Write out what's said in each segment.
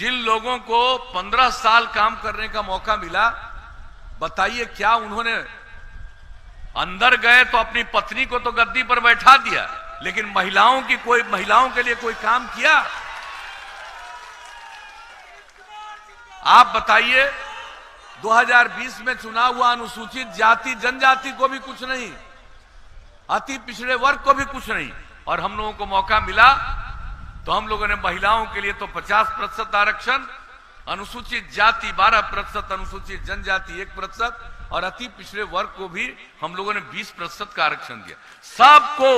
जिन लोगों को 15 साल काम करने का मौका मिला, बताइए क्या उन्होंने अंदर गए तो अपनी पत्नी को तो गद्दी पर बैठा दिया, लेकिन महिलाओं के लिए कोई काम किया? आप बताइए, 2020 में चुनाव हुआ, अनुसूचित जाति जनजाति को भी कुछ नहीं, अति पिछड़े वर्ग को भी कुछ नहीं, और हम लोगों को मौका मिला तो हम लोगों ने महिलाओं के लिए तो 50% आरक्षण, अनुसूचित जाति 12%, अनुसूचित जनजाति 1% और अति पिछड़े वर्ग को भी हम लोगों ने 20% का आरक्षण दिया। सबको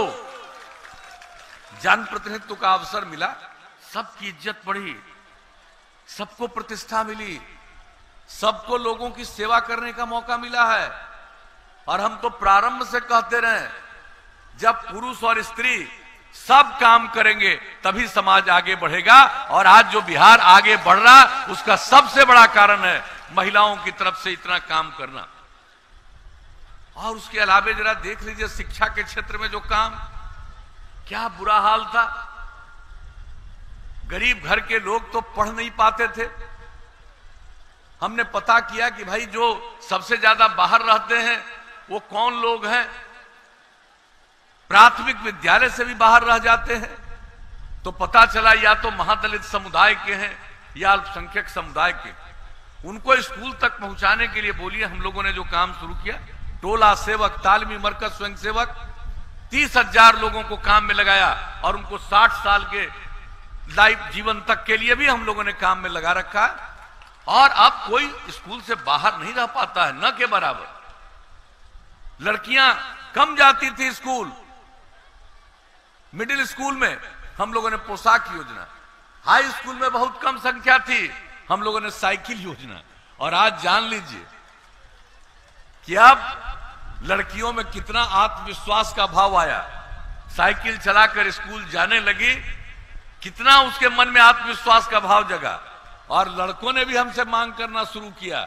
जनप्रतिनिधित्व का अवसर मिला, सबकी इज्जत बढ़ी, सबको प्रतिष्ठा मिली, सबको लोगों की सेवा करने का मौका मिला है। और हम तो प्रारंभ से कहते रहे, जब पुरुष और स्त्री सब काम करेंगे तभी समाज आगे बढ़ेगा। और आज जो बिहार आगे बढ़ रहा, उसका सबसे बड़ा कारण है महिलाओं की तरफ से इतना काम करना। और उसके अलावा जरा देख लीजिए शिक्षा के क्षेत्र में जो काम, क्या बुरा हाल था। गरीब घर के लोग तो पढ़ नहीं पाते थे। हमने पता किया कि भाई जो सबसे ज्यादा बाहर रहते हैं वो कौन लोग हैं, प्राथमिक विद्यालय से भी बाहर रह जाते हैं। तो पता चला या तो महादलित समुदाय के हैं या अल्पसंख्यक समुदाय के। उनको स्कूल तक पहुंचाने के लिए बोलिए हम लोगों ने जो काम शुरू किया, टोला सेवक, तालीमी मरकज स्वयंसेवक, 30,000 लोगों को काम में लगाया और उनको 60 साल के लाइफ जीवन तक के लिए भी हम लोगों ने काम में लगा रखा है। और अब कोई स्कूल से बाहर नहीं रह पाता है, न के बराबर। लड़कियां कम जाती थी स्कूल, मिडिल स्कूल में हम लोगों ने पोशाक योजना, हाई स्कूल में बहुत कम संख्या थी, हम लोगों ने साइकिल योजना। और आज जान लीजिए कि अब लड़कियों में कितना आत्मविश्वास का भाव आया। साइकिल चलाकर स्कूल जाने लगी, कितना उसके मन में आत्मविश्वास का भाव जगा। और लड़कों ने भी हमसे मांग करना शुरू किया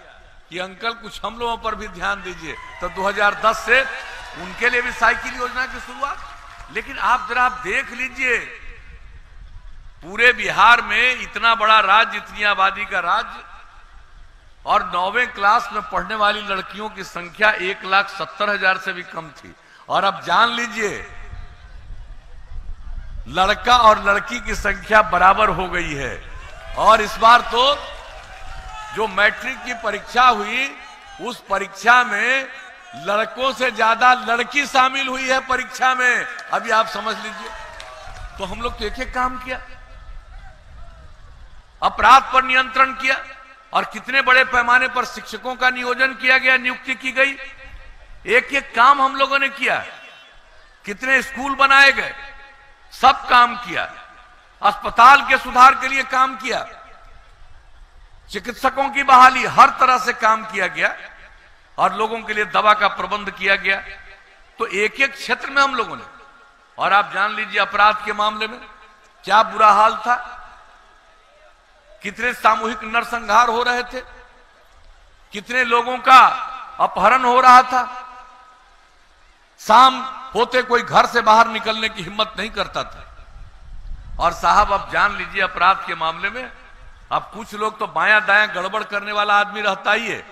कि अंकल कुछ हम लोगों पर भी ध्यान दीजिए। तो 2010 से उनके लिए भी साइकिल योजना की शुरुआत। लेकिन आप जरा देख लीजिए, पूरे बिहार में इतना बड़ा राज्य, इतनी आबादी का राज्य, और 9वीं क्लास में पढ़ने वाली लड़कियों की संख्या 1,70,000 से भी कम थी। और अब जान लीजिए लड़का और लड़की की संख्या बराबर हो गई है। और इस बार तो जो मैट्रिक की परीक्षा हुई, उस परीक्षा में लड़कों से ज्यादा लड़की शामिल हुई है परीक्षा में। अभी आप समझ लीजिए। तो हम लोग तो एक काम किया, अपराध पर नियंत्रण किया, और कितने बड़े पैमाने पर शिक्षकों का नियोजन किया गया, नियुक्ति की गई। एक एक काम हम लोगों ने किया, कितने स्कूल बनाए गए, सब काम किया। अस्पताल के सुधार के लिए काम किया, चिकित्सकों की बहाली, हर तरह से काम किया गया, और लोगों के लिए दवा का प्रबंध किया गया। तो एक एक क्षेत्र में हम लोगों ने। और आप जान लीजिए अपराध के मामले में क्या बुरा हाल था, कितने सामूहिक नरसंहार हो रहे थे, कितने लोगों का अपहरण हो रहा था। शाम होते कोई घर से बाहर निकलने की हिम्मत नहीं करता था। और साहब अब जान लीजिए अपराध के मामले में अब कुछ लोग तो बायां दायां गड़बड़ करने वाला आदमी रहता ही है।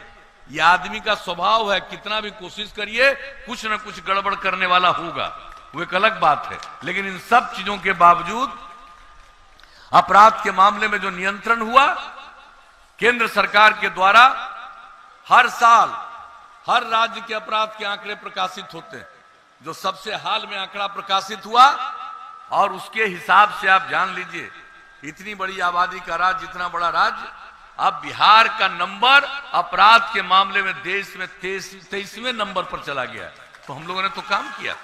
यह आदमी का स्वभाव है, कितना भी कोशिश करिए कुछ ना कुछ गड़बड़ करने वाला होगा, वो एक अलग बात है। लेकिन इन सब चीजों के बावजूद अपराध के मामले में जो नियंत्रण हुआ, केंद्र सरकार के द्वारा हर साल हर राज्य के अपराध के आंकड़े प्रकाशित होते हैं। जो सबसे हाल में आंकड़ा प्रकाशित हुआ, और उसके हिसाब से आप जान लीजिए इतनी बड़ी आबादी का राज्य, इतना बड़ा राज्य, अब बिहार का नंबर अपराध के मामले में देश में 23वें नंबर पर चला गया। तो हम लोगों ने तो काम किया।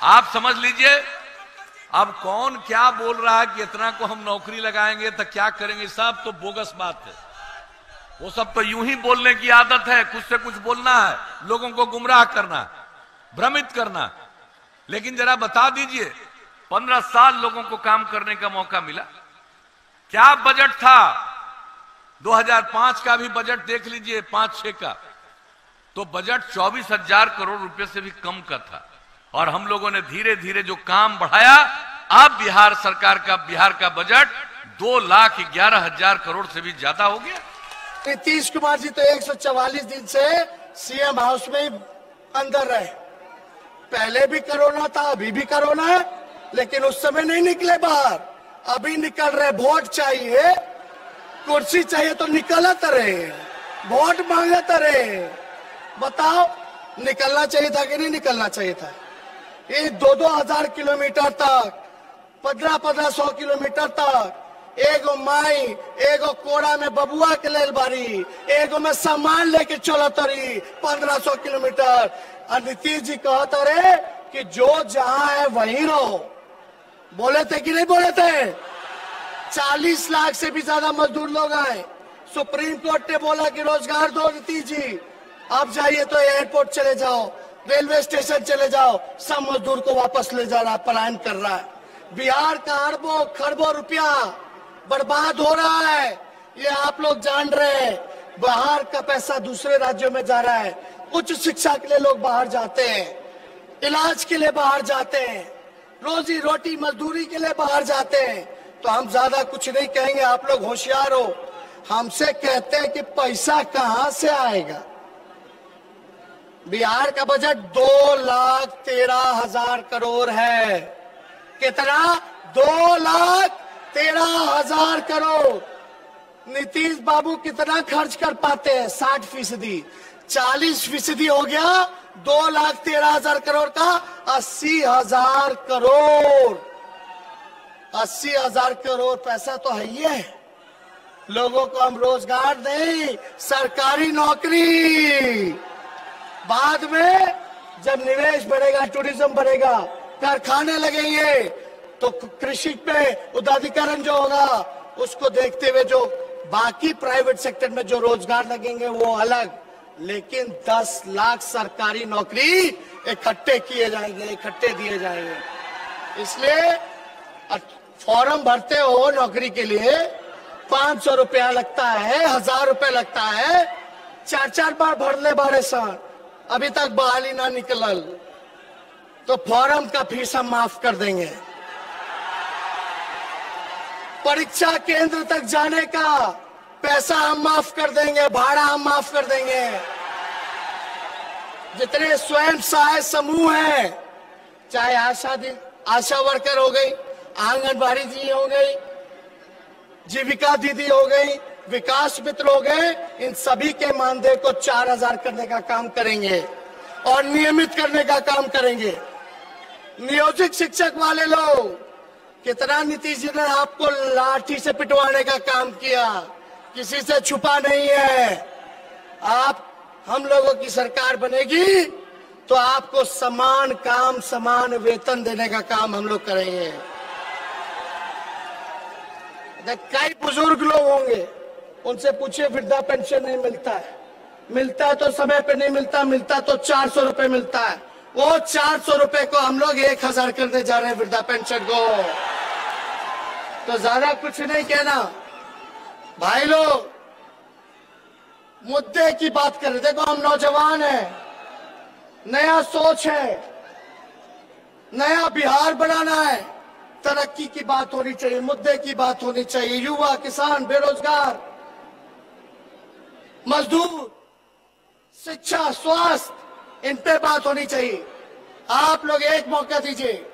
आप समझ लीजिए अब कौन क्या बोल रहा है कि इतना को हम नौकरी लगाएंगे तो क्या करेंगे, सब तो बोगस बात है। वो सब तो यूं ही बोलने की आदत है, कुछ से कुछ बोलना है, लोगों को गुमराह करना, भ्रमित करना। लेकिन जरा बता दीजिए 15 साल लोगों को काम करने का मौका मिला, क्या बजट था। 2005 का भी बजट देख लीजिए, 5-6 का, तो बजट 24,000 करोड़ रुपए से भी कम का था। और हम लोगों ने धीरे धीरे जो काम बढ़ाया, अब बिहार सरकार का, बिहार का बजट 2,11,000 करोड़ से भी ज्यादा हो गया। नीतीश कुमार जी तो 144 दिन से सीएम हाउस में ही अंदर रहे। पहले भी कोरोना था, अभी भी कोरोना है, लेकिन उस समय नहीं निकले बाहर। अभी निकल रहे। वोट चाहिए, कुर्सी चाहिए तो निकलत रहे, वोट मांगत रहे। बताओ, निकलना चाहिए था कि नहीं निकलना चाहिए था? ये 2,000 किलोमीटर तक, 1,500 किलोमीटर तक एगो माई एगो कोड़ा में बबुआ के लेल बारी, एगो में सामान लेके चलत रही 1,500 किलोमीटर। और नीतीश जी कहते रहे कि जो जहां है वहीं रहो। बोले थे कि नहीं बोले थे? 40 लाख से भी ज्यादा मजदूर लोग आए। सुप्रीम कोर्ट ने बोला कि रोजगार दो नीतीश जी। आप जाइए तो एयरपोर्ट चले जाओ, रेलवे स्टेशन चले जाओ, सब मजदूर को वापस ले जा रहा, पलायन कर रहा है। बिहार का अरबों खरबों रुपया बर्बाद हो रहा है, ये आप लोग जान रहे हैं। बाहर का पैसा दूसरे राज्यों में जा रहा है। उच्च शिक्षा के लिए लोग बाहर जाते हैं, इलाज के लिए बाहर जाते हैं, रोजी रोटी मजदूरी के लिए बाहर जाते हैं। तो हम ज्यादा कुछ नहीं कहेंगे, आप लोग होशियार हो। हमसे कहते हैं कि पैसा कहां से आएगा। बिहार का बजट 2,13,000 करोड़ है। कितना? 2,13,000 करोड़। नीतीश बाबू कितना खर्च कर पाते हैं? 60%। 40% हो गया 2,13,000 करोड़ का 80,000 करोड़। 80,000 करोड़ पैसा तो है ही है। लोगों को हम रोजगार दें, सरकारी नौकरी। बाद में जब निवेश बढ़ेगा, टूरिज्म बढ़ेगा, कारखाने लगेंगे, तो कृषि पे उदारीकरण जो होगा उसको देखते हुए जो बाकी प्राइवेट सेक्टर में जो रोजगार लगेंगे वो अलग। लेकिन 10 लाख सरकारी नौकरी इकट्ठे किए जाएंगे, इकट्ठे दिए जाएंगे। इसलिए फॉर्म भरते हो नौकरी के लिए 500 रुपया लगता है, 1,000 रुपया लगता है। 4-4 बार भर ले बारे साल, अभी तक बहाली ना निकलल, तो फॉर्म का फीस हम माफ कर देंगे। परीक्षा केंद्र तक जाने का पैसा हम माफ कर देंगे, भाड़ा हम माफ कर देंगे। जितने स्वयं सहायता समूह हैं, चाहे आशा वर्कर हो गई, आंगनबाड़ी जी हो गई, जीविका दीदी हो गई, विकास मित्र हो गए, इन सभी के मानदेय को 4,000 करने का काम करेंगे और नियमित करने का काम करेंगे। नियोजित शिक्षक वाले लोग, कितना नीतीश जी ने आपको लाठी से पिटवाने का काम किया, किसी से छुपा नहीं है। आप हम लोगों की सरकार बनेगी तो आपको समान काम समान वेतन देने का काम हम लोग करेंगे। कई बुजुर्ग लोग होंगे, उनसे पूछिए वृद्धा पेंशन नहीं मिलता है, मिलता है तो समय पे नहीं मिलता, मिलता तो 400 रुपए मिलता है। वो 400 रुपए को हम लोग 1,000 करने जा रहे हैं वृद्धा पेंशन को। तो ज्यादा कुछ नहीं कहना भाई लोग, मुद्दे की बात कर रहे। देखो हम नौजवान हैं, नया सोच है, नया बिहार बनाना है, तरक्की की बात होनी चाहिए, मुद्दे की बात होनी चाहिए। युवा, किसान, बेरोजगार, मजदूर, शिक्षा, स्वास्थ्य, इन पे बात होनी चाहिए। आप लोग एक मौका दीजिए,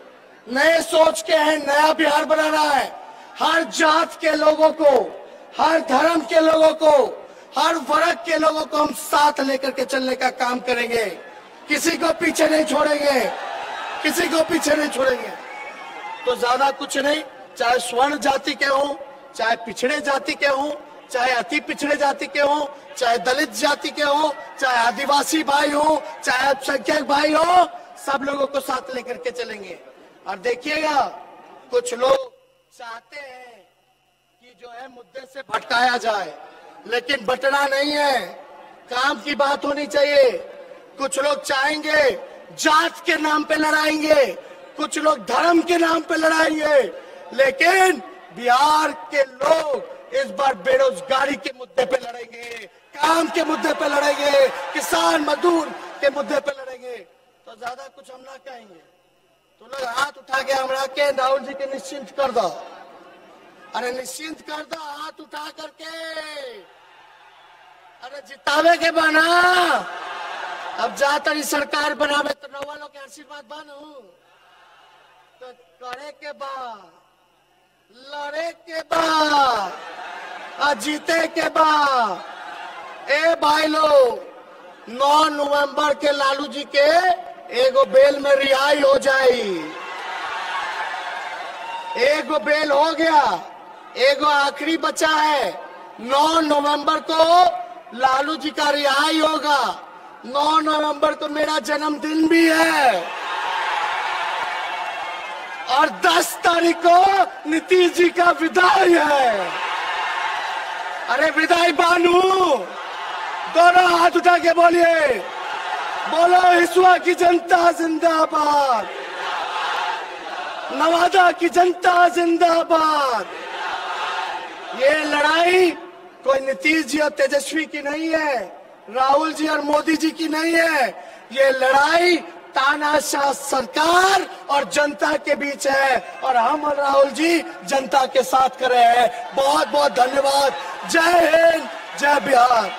नए सोच के हैं, नया बिहार बनाना है। हर जात के लोगों को, हर धर्म के लोगों को, हर वर्ग के लोगों को हम साथ लेकर के चलने का काम करेंगे। किसी को पीछे नहीं छोड़ेंगे, किसी को पीछे नहीं छोड़ेंगे। तो ज्यादा कुछ नहीं, चाहे स्वर्ण जाति के हो, चाहे पिछड़े जाति के हो, चाहे अति पिछड़े जाति के हो, चाहे दलित जाति के हो, चाहे आदिवासी भाई हो, चाहे अल्पसंख्यक भाई हो, सब लोगों को साथ लेकर के चलेंगे। और देखिएगा, कुछ लोग चाहते हैं कि जो है मुद्दे से भटकाया जाए, लेकिन बटना नहीं है, काम की बात होनी चाहिए। कुछ लोग चाहेंगे जात के नाम पे लड़ाएंगे, कुछ लोग धर्म के नाम पे लड़ाएंगे, लेकिन बिहार के लोग इस बार बेरोजगारी के मुद्दे पे लड़ेंगे, काम के मुद्दे पे लड़ेंगे, किसान मजदूर के मुद्दे पे लड़ेंगे। तो ज्यादा कुछ हम ना कहेंगे। तो लोग हाथ उठा के हमरा के राहुल जी के निश्चिंत कर दो। अरे निश्चिंत कर दो हाथ उठा करके। अरे जितावे के बना, अब जाता ही सरकार बनावे तो नौवा लोग के आशीर्वाद बनू तो करे के बाद, लड़े के बाद और जीते के बाद। ए भाई लोग 9 नवंबर के लालू जी के एगो बेल में रिहाई हो जाई। एगो बेल हो गया, एगो आखिरी बचा है। 9 नवंबर को लालू जी का रिहाई होगा। 9 नवंबर को मेरा जन्मदिन भी है और 10 तारीख को नीतीश जी का विदाई है। अरे विदाई बानू, दोनों हाथ उठा के बोलिए, बोलो हिसुआ की जनता जिंदाबाद, नवादा की जनता जिंदाबाद। ये लड़ाई कोई नीतीश जी और तेजस्वी की नहीं है, राहुल जी और मोदी जी की नहीं है। ये लड़ाई तानाशाह सरकार और जनता के बीच है और हम और राहुल जी जनता के साथ कर रहे हैं। बहुत बहुत धन्यवाद। जय हिंद, जय बिहार।